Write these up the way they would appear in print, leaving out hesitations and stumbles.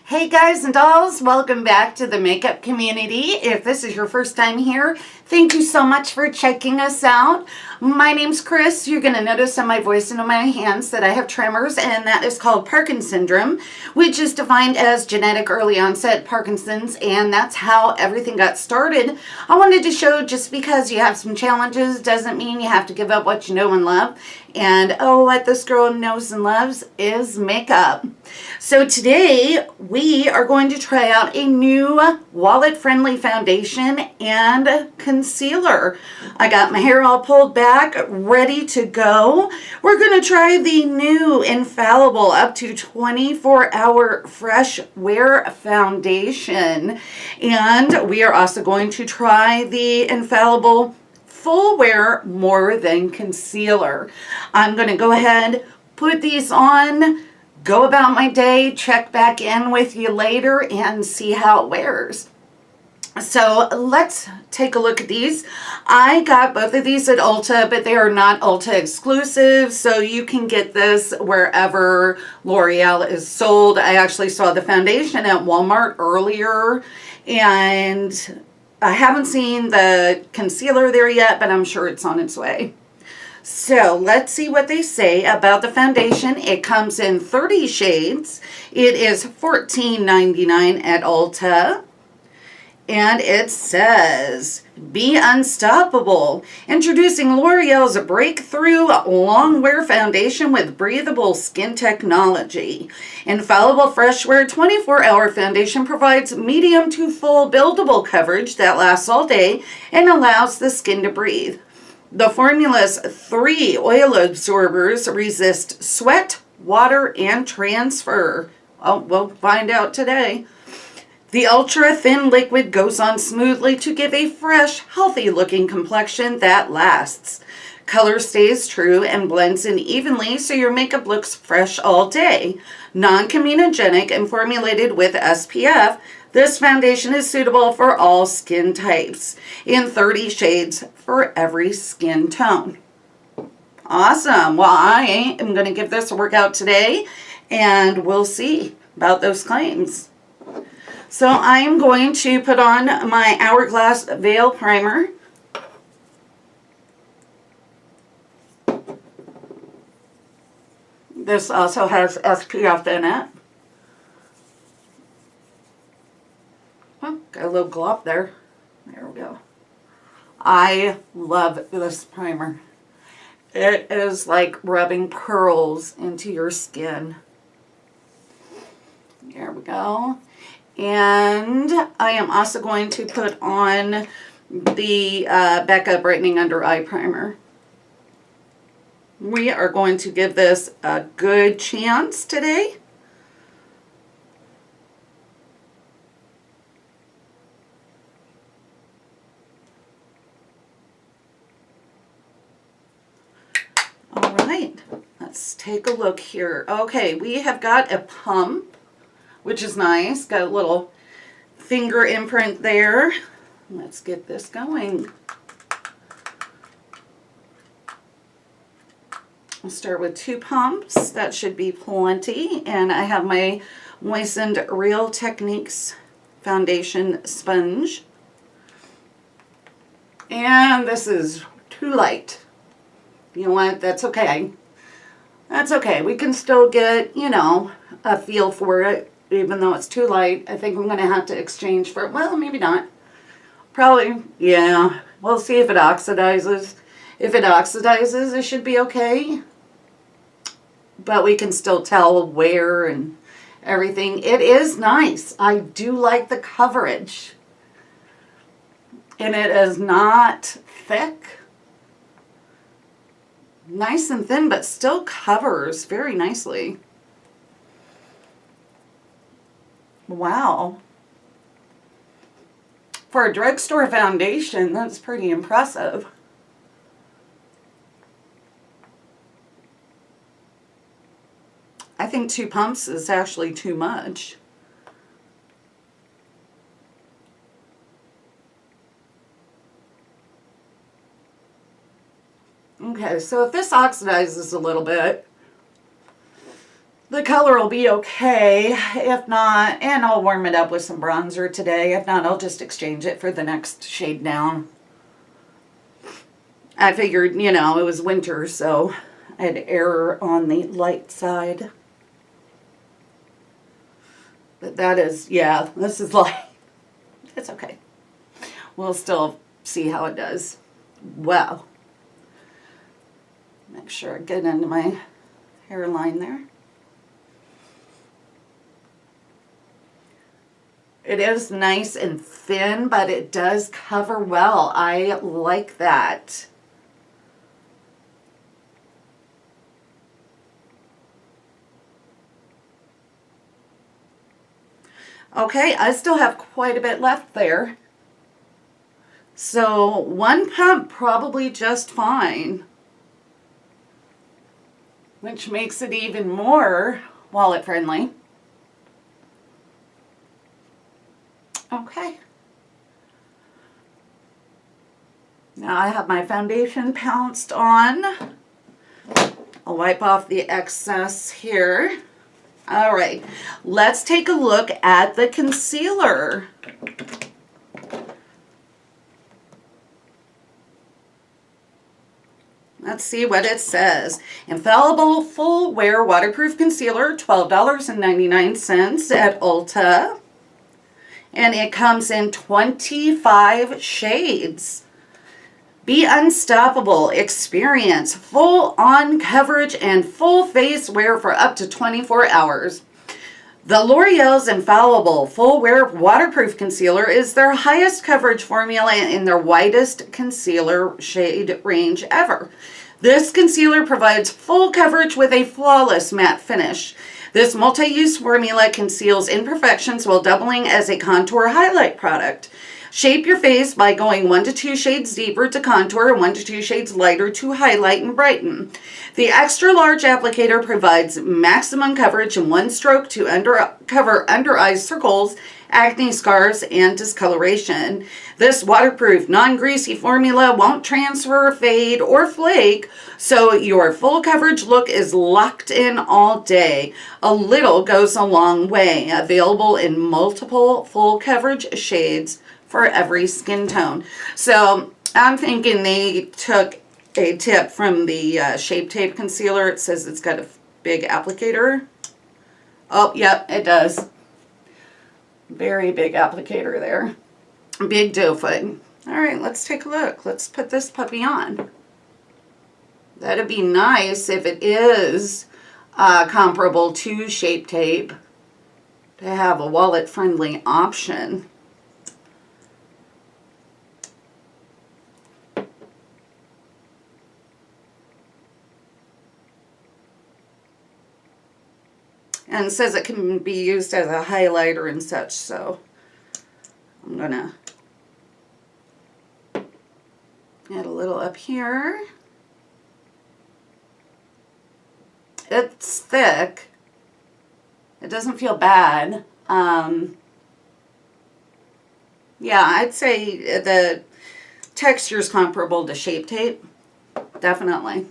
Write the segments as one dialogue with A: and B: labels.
A: Hey guys and dolls, welcome back to the makeup community. If this is your first time here, thank you so much for checking us out. My name's Chris. You're going to notice on my voice and on my hands that I have tremors, and that is called Parkinson's syndrome, which is defined as genetic early onset Parkinson's, and that's how everything got started. I wanted to show just because you have some challenges doesn't mean you have to give up what you know and love. And oh, what this girl knows and loves is makeup. So today we are going to try out a new wallet-friendly foundation and concealer. I got my hair all pulled back, ready to go. We're going to try the new Infallible up to 24-hour fresh wear foundation. And we are also going to try the Infallible full wear more than concealer. I'm going to go ahead, put these on, go about my day, check back in with you later, and see how it wears. So let's take a look at these. I got both of these at Ulta, but they are not Ulta exclusive, so you can get this wherever L'Oreal is sold. I actually saw the foundation at Walmart earlier, and I haven't seen the concealer there yet, but I'm sure it's on its way. So let's see what they say about the foundation. It comes in 30 shades. It is $14.99 at Ulta. And it says, be unstoppable. Introducing L'Oreal's breakthrough long wear foundation with breathable skin technology. Infallible Fresh Wear 24-hour foundation provides medium to full buildable coverage that lasts all day and allows the skin to breathe. The formula's 3 oil absorbers resist sweat, water, and transfer. Oh, we'll find out today. The ultra-thin liquid goes on smoothly to give a fresh, healthy-looking complexion that lasts. Color stays true and blends in evenly so your makeup looks fresh all day. Non-comedogenic and formulated with SPF, this foundation is suitable for all skin types in 30 shades for every skin tone. Awesome. Well, I am going to give this a workout today, and we'll see about those claims. So I'm going to put on my Hourglass Veil Primer. This also has SPF in it. Oh, got a little glop there. There we go. I love this primer. It is like rubbing pearls into your skin. There we go. And I am also going to put on the Becca Brightening Under Eye Primer. We are going to give this a good chance today. All right, let's take a look here. Okay, we have got a pump, which is nice. Got a little finger imprint there. Let's get this going. I'll start with 2 pumps. That should be plenty. And I have my Moistened Real Techniques foundation sponge. And this is too light. You know what? That's okay. That's okay. We can still get, you know, a feel for it. Even though it's too light, I think I'm going to have to exchange for it. Well, maybe not. Probably, yeah. We'll see if it oxidizes. If it oxidizes, it should be okay. But we can still tell wear and everything. It is nice. I do like the coverage. And it is not thick. Nice and thin, but still covers very nicely. Wow. For a drugstore foundation, that's pretty impressive. I think 2 pumps is actually too much. Okay, so if this oxidizes a little bit, the color will be okay. If not, and I'll warm it up with some bronzer today. If not, I'll just exchange it for the next shade down. I figured, you know, it was winter, so I'd err on the light side. But that is, yeah, this is light. It's okay. We'll still see how it does. Well, make sure I get into my hairline there. It is nice and thin, but it does cover well. I like that. Okay, I still have quite a bit left there. So one pump probably just fine, which makes it even more wallet friendly. Okay. Now I have my foundation pounced on. I'll wipe off the excess here. All right, let's take a look at the concealer. Let's see what it says. Infallible Full Wear Waterproof Concealer, $12.99 at Ulta. And it comes in 25 shades. Be unstoppable. Experience full-on coverage and full face wear for up to 24 hours. The L'Oreal's Infallible Full Wear Waterproof Concealer is their highest coverage formula in their widest concealer shade range ever. This concealer provides full coverage with a flawless matte finish. This multi-use formula conceals imperfections while doubling as a contour highlight product. Shape your face by going 1 to 2 shades deeper to contour and 1 to 2 shades lighter to highlight and brighten. The extra large applicator provides maximum coverage in one stroke to cover under eye circles, acne scars, and discoloration. This waterproof, non-greasy formula won't transfer, fade, or flake, so your full coverage look is locked in all day. A little goes a long way. Available in multiple full coverage shades for every skin tone. So I'm thinking they took a tip from the Shape Tape concealer. It says it's got a big applicator. Oh, yep, it does. Very big applicator there. Big doe foot. All right, let's take a look. Let's put this puppy on. That'd be nice if it is comparable to Shape Tape to have a wallet-friendly option. And it says it can be used as a highlighter and such, so I'm gonna add a little up here. It's thick. It doesn't feel bad. Yeah, I'd say the texture is comparable to Shape Tape. Definitely.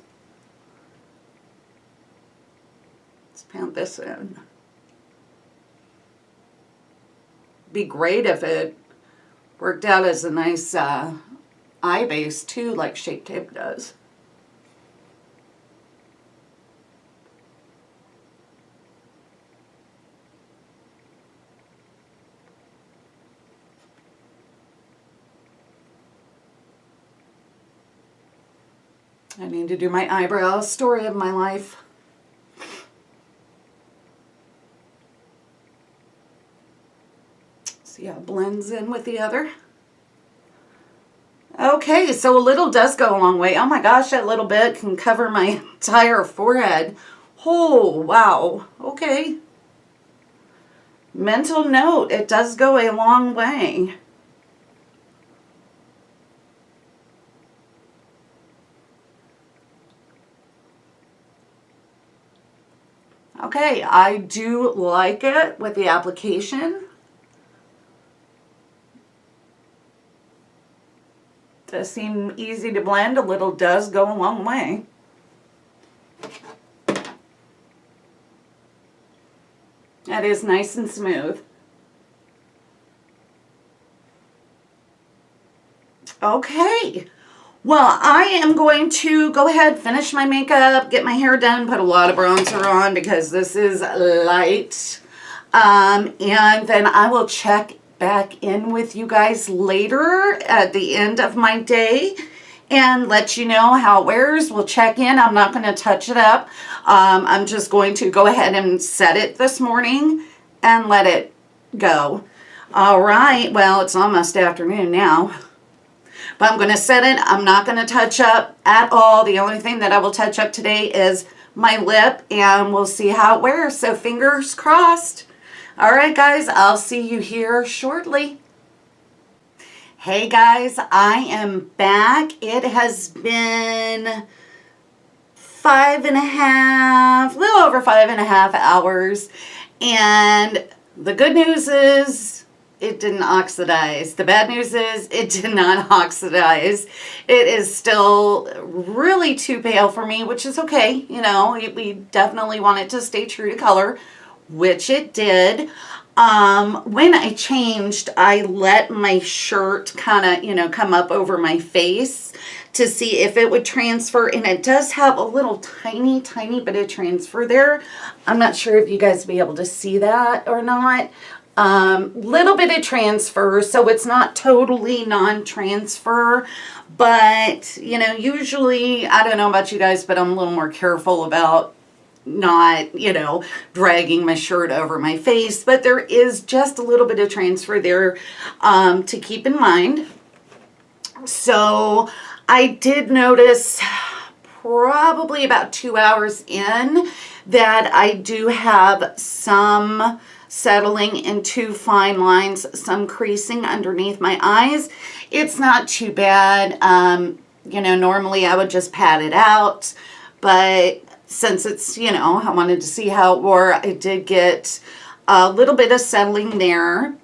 A: Pound this in. Be great if it worked out as a nice eye base too, like Shape Tape does. I need to do my eyebrows. Story of my life. See how it blends in with the other. Okay, so a little does go a long way. Oh my gosh, that little bit can cover my entire forehead. Oh, wow. Okay. Mental note, it does go a long way. Okay, I do like it with the application. Does seem easy to blend. A little does go a long way. That is nice and smooth. Okay. Well, I am going to go ahead, finish my makeup, get my hair done, put a lot of bronzer on because this is light. And then I will check back in with you guys later at the end of my day and let you know how it wears. We'll check in. I'm not going to touch it up. I'm just going to go ahead and set it this morning and let it go. All right. Well, it's almost afternoon now. But I'm going to set it. I'm not going to touch up at all. The only thing that I will touch up today is my lip, and we'll see how it wears. So fingers crossed. All right, guys, I'll see you here shortly. Hey, guys, I am back. It has been a little over 5.5 hours. And the good news is it didn't oxidize. The bad news is it did not oxidize. It is still really too pale for me, which is okay. You know, we definitely want it to stay true to color, which it did. When I changed, I let my shirt kind of, you know, come up over my face to see if it would transfer, and it does have a little tiny bit of transfer there. I'm not sure if you guys will be able to see that or not. Little bit of transfer, so it's not totally non-transfer, but you know, usually, I don't know about you guys, but I'm a little more careful about not, you know, dragging my shirt over my face, but there is just a little bit of transfer there to keep in mind. So I did notice probably about 2 hours in that I do have some settling into fine lines, some creasing underneath my eyes. It's not too bad. You know, normally I would just pat it out, but since it's, you know, I wanted to see how it wore, I did get a little bit of settling there.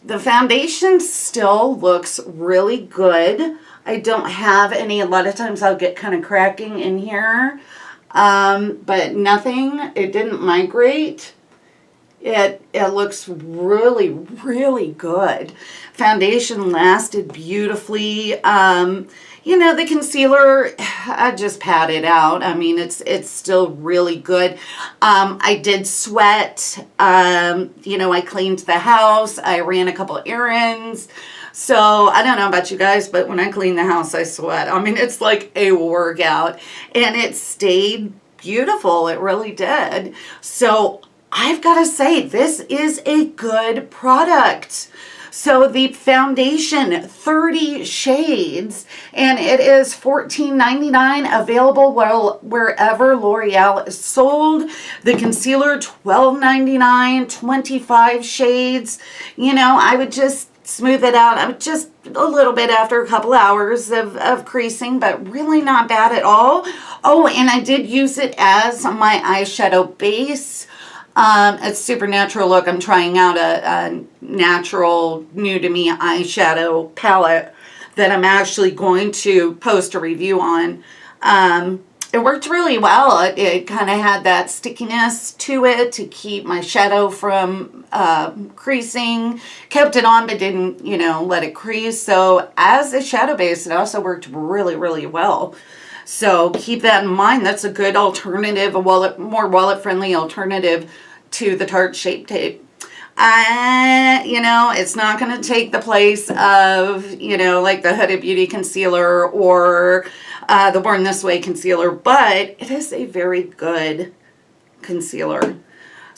A: The foundation still looks really good. I don't have any, a lot of times I'll get kind of cracking in here, but nothing, it didn't migrate. It looks really, really good. Foundation lasted beautifully. You know, the concealer, I just pat it out. I mean, it's still really good. I did sweat. You know, I cleaned the house. I ran a couple errands. So I don't know about you guys, but when I clean the house, I sweat. I mean, it's like a workout, and it stayed beautiful. It really did. So I've got to say, this is a good product. So the foundation, 30 shades, and it is $14.99, available wherever L'Oreal is sold. The concealer, $12.99, 25 shades. You know, I would just smooth it out. I would just a little bit after a couple hours of creasing, but really not bad at all. Oh, and I did use it as my eyeshadow base. It's super natural look. I'm trying out a natural, new to me eyeshadow palette that I'm actually going to post a review on. It worked really well. It kind of had that stickiness to it to keep my shadow from creasing. Kept it on but didn't, you know, let it crease. So as a shadow base, it also worked really, really well. So keep that in mind. That's a good alternative, more wallet-friendly alternative to the Tarte Shape Tape. You know, it's not going to take the place of, you know, like the Huda Beauty concealer or the Born This Way concealer, but it is a very good concealer.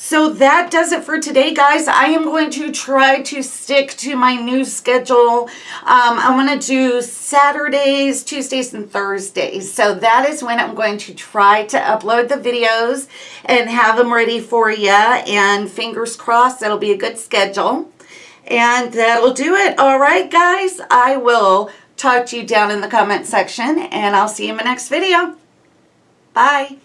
A: So that does it for today, guys. I am going to try to stick to my new schedule. I want to do Saturdays, Tuesdays, and Thursdays. So that is when I'm going to try to upload the videos and have them ready for you. And fingers crossed, that'll be a good schedule. And that'll do it. All right, guys. I will talk to you down in the comment section, and I'll see you in my next video. Bye.